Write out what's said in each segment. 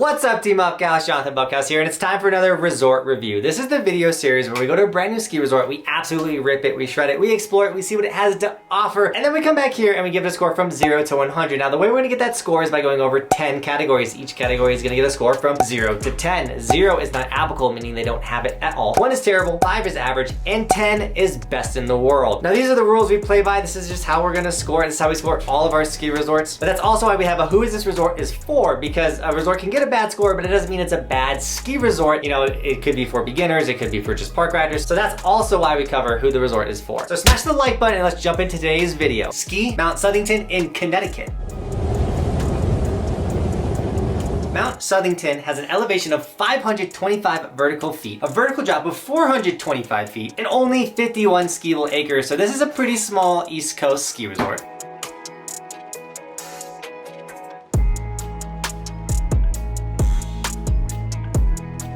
What's up, Team Buckhouse? Johnathan Buckhouse here, and it's time for another resort review. This is the video series where we go to a brand new ski resort, we absolutely rip it, we shred it, we explore it, we see what it has to offer, and then we come back here and we give it a score from 0 to 100. Now, the way we're gonna get that score is by going over 10 categories. Each category is gonna get a score from 0 to 10. 0 is not applicable, meaning they don't have it at all. 1 is terrible, 5 is average, and 10 is best in the world. Now, these are the rules we play by. This is just how we're gonna score, and this is how we score all of our ski resorts. But that's also why we have a Who Is This Resort is For, because a resort can get a bad score, but it doesn't mean it's a bad ski resort. You know, it could be for beginners, it could be for just park riders. So that's also why we cover who the resort is for. So smash the like button and let's jump into today's video. Ski Mt Southington in Connecticut. Mt Southington has an elevation of 525 vertical feet, a vertical drop of 425 feet, and only 51 skiable acres. So this is a pretty small East Coast ski resort.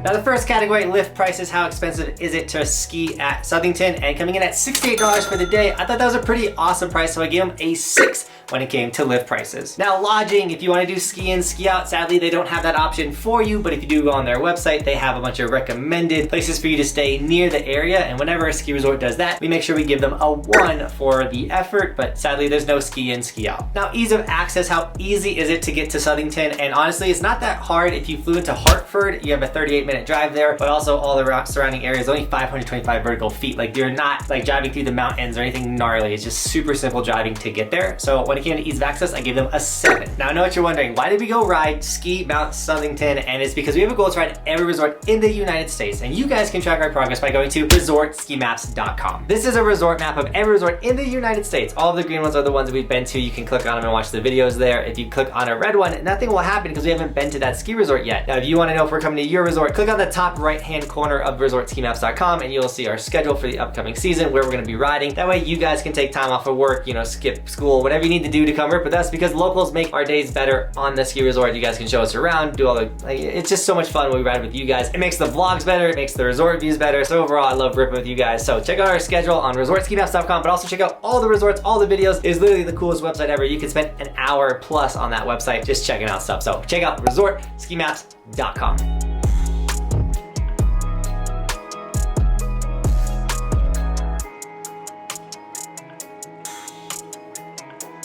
Now, the first category, lift prices. How expensive is it to ski at Southington? And coming in at $68 for the day, I thought that was a pretty awesome price, so I gave them a 6 when it came to lift prices. Now, lodging, if you want to do ski in, ski out, sadly, they don't have that option for you, but if you do go on their website, they have a bunch of recommended places for you to stay near the area, and whenever a ski resort does that, we make sure we give them a 1 for the effort, but sadly, there's no ski in, ski out. Now, ease of access, how easy is it to get to Southington? And honestly, it's not that hard. If you flew into Hartford, you have a 38-minute drive there, but also all the surrounding areas, only 525 vertical feet. Like, you're not like driving through the mountains or anything gnarly. It's just super simple driving to get there. So when it came to ease of access, I gave them a 7. Now, I know what you're wondering, why did we go ride ski Mt Southington? And it's because we have a goal to ride every resort in the United States, and you guys can track our progress by going to resortskimaps.com. This is a resort map of every resort in the United States. All of the green ones are the ones we've been to. You can click on them and watch the videos there. If you click on a red one, nothing will happen because we haven't been to that ski resort yet. Now, if you want to know if we're coming to your resort, click on the top right-hand corner of resortskimaps.com and you'll see our schedule for the upcoming season, where we're going to be riding. That way you guys can take time off of work, you know, skip school, whatever you need to do to come rip with us, because locals make our days better on the ski resort. You guys can show us around, do all the, like, it's just so much fun when we ride with you guys. It makes the vlogs better, it makes the resort views better. So overall, I love ripping with you guys. So check out our schedule on resortskimaps.com, but also check out all the resorts, all the videos. It is literally the coolest website ever. You can spend an hour plus on that website just checking out stuff. So check out resortskimaps.com.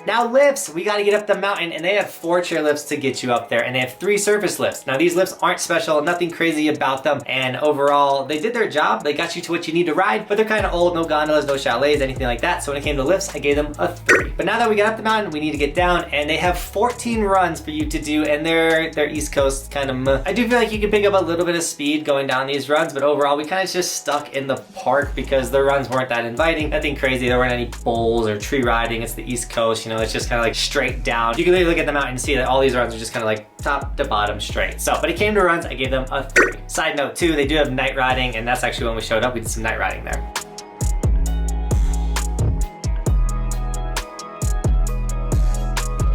Now, lifts, we gotta get up the mountain, and they have 4 chair lifts to get you up there, and they have 3 surface lifts. Now, these lifts aren't special, nothing crazy about them, and overall, they did their job. They got you to what you need to ride, but they're kind of old, no gondolas, no chalets, anything like that. So when it came to lifts, I gave them a 3. But now that we got up the mountain, we need to get down, and they have 14 runs for you to do, and they're East Coast kind of I do feel like you can pick up a little bit of speed going down these runs, but overall, we kind of just stuck in the park because the runs weren't that inviting. Nothing crazy. There weren't any bowls or tree riding. It's the East Coast, you know, it's just kind of like straight down. You can literally look at the mountain and see that all these runs are just kind of like top to bottom straight. So, but it came to runs, I gave them a 3. Side note too, they do have night riding, and that's actually when we showed up. We did some night riding there.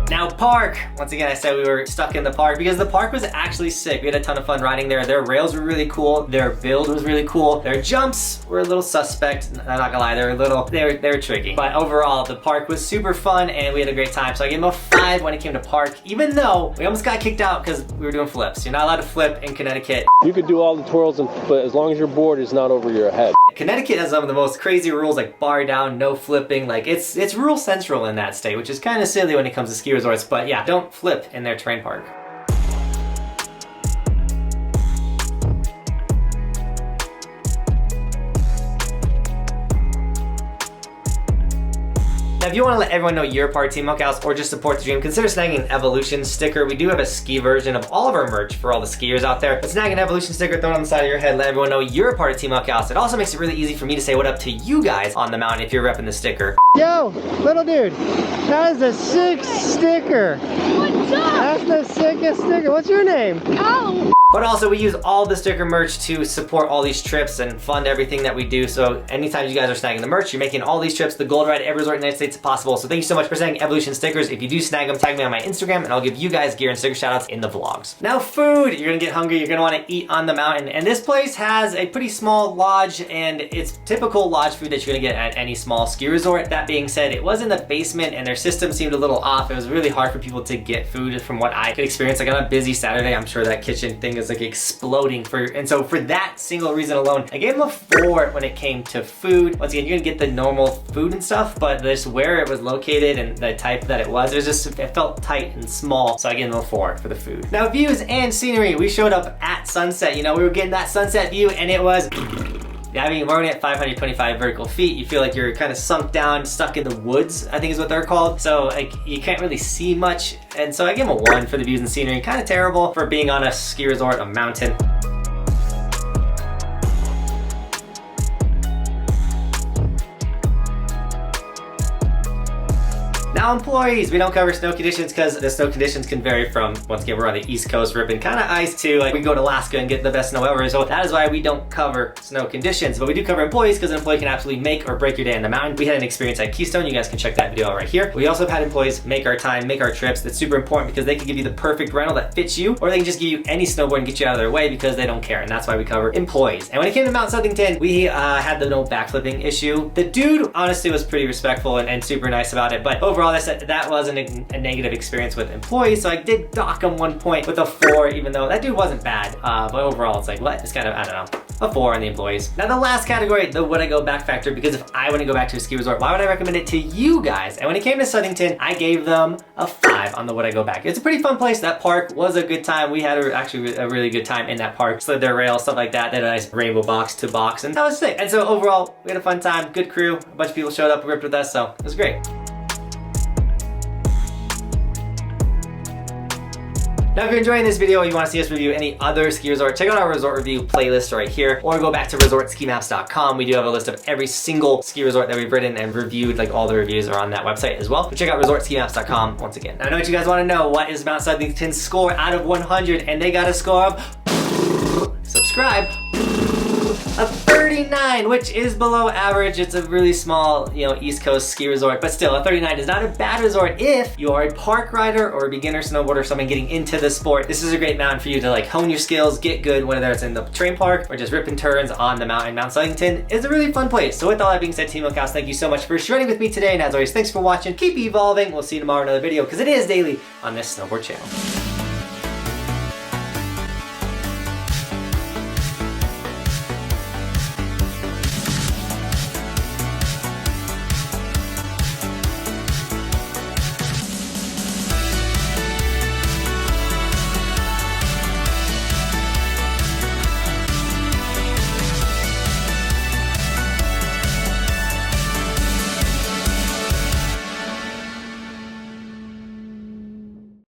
Now, park. Once again, I said we were stuck in the park because the park was actually sick. We had a ton of fun riding there. Their rails were really cool. Their build was really cool. Their jumps were a little suspect. I'm not gonna lie, they were tricky. But overall, the park was super fun and we had a great time. So I gave them a 5 when it came to park, even though we almost got kicked out because we were doing flips. You're not allowed to flip in Connecticut. You could do all the twirls, but as long as your board is not over your head. Connecticut has some of the most crazy rules, like bar down, no flipping. Like it's rule central in that state, which is kind of silly when it comes to ski resorts. But yeah, don't flip in their terrain park. Now, if you want to let everyone know you're part of Team Buckhouse or just support the dream, consider snagging an Evolution sticker. We do have a ski version of all of our merch for all the skiers out there. But snag an Evolution sticker, throw it on the side of your head, let everyone know you're a part of Team Buckhouse. It also makes it really easy for me to say what up to you guys on the mountain if you're repping the sticker. Yo, little dude, that is a sick sticker. What's up? That's the sickest sticker. What's your name? Oh. But also we use all the sticker merch to support all these trips and fund everything that we do. So anytime you guys are snagging the merch, you're making all these trips, the gold ride, every resort in the United States possible. So thank you so much for snagging Evolution stickers. If you do snag them, tag me on my Instagram and I'll give you guys gear and sticker shoutouts in the vlogs. Now food, you're gonna get hungry, you're gonna wanna eat on the mountain. And this place has a pretty small lodge and it's typical lodge food that you're gonna get at any small ski resort. That being said, it was in the basement and their system seemed a little off. It was really hard for people to get food from what I could experience. Like on a busy Saturday, I'm sure that kitchen thing is like exploding and so for that single reason alone, I gave them a 4 when it came to food. Once again, you're gonna get the normal food and stuff, but just where it was located and the type that it felt tight and small. So I gave them a 4 for the food. Now views and scenery, we showed up at sunset. You know, we were getting that sunset view and it was, I mean, we're only at 525 vertical feet. You feel like you're kind of sunk down, stuck in the woods, I think is what they're called. So like you can't really see much. And so I give them a 1 for the views and scenery. Kind of terrible for being on a ski resort, a mountain. Now employees, we don't cover snow conditions because the snow conditions can vary from, once again, we're on the East Coast ripping kind of ice to like we go to Alaska and get the best snow ever. So that is why we don't cover snow conditions, but we do cover employees because an employee can absolutely make or break your day on the mountain. We had an experience at Keystone. You guys can check that video out right here. We also have had employees make our time, make our trips. That's super important because they can give you the perfect rental that fits you, or they can just give you any snowboard and get you out of their way because they don't care. And that's why we cover employees. And when it came to Mt Southington, we had the no backflipping issue. The dude honestly was pretty respectful and super nice about it, but overall that wasn't a negative experience with employees, so I did dock him 1 point with a 4, even though that dude wasn't bad, but overall it's like, what? It's kind of, I don't know, a 4 on the employees. Now the last category, the would I go back factor, because if I want to go back to a ski resort, why would I recommend it to you guys? And when it came to Southington, I gave them a 5 on the would I go back. It's a pretty fun place. That park was a good time. We had actually a really good time in that park. Slid their rail, stuff like that. They had a nice rainbow box to box, and that was sick. And so overall, we had a fun time, good crew, a bunch of people showed up and ripped with us, so it was great. Now, if you're enjoying this video or you want to see us review any other ski resort, check out our resort review playlist right here, or go back to resortskimaps.com. We do have a list of every single ski resort that we've written and reviewed. Like all the reviews are on that website as well. So check out resortskimaps.com once again. Now, I know what you guys want to know. What is Mt Southington's score out of 100? And they got a score of, subscribe, a 39, which is below average. It's a really small, you know, East Coast ski resort, but still a 39 is not a bad resort if you are a park rider or a beginner snowboarder, someone getting into the sport. This is a great mountain for you to like hone your skills, get good, whether it's in the train park or just ripping turns on the mountain. Mt Southington is a really fun place. So with all that being said, Team Buckhouse, thank you so much for shredding with me today. And as always, thanks for watching. Keep evolving. We'll see you tomorrow in another video because it is daily on this snowboard channel.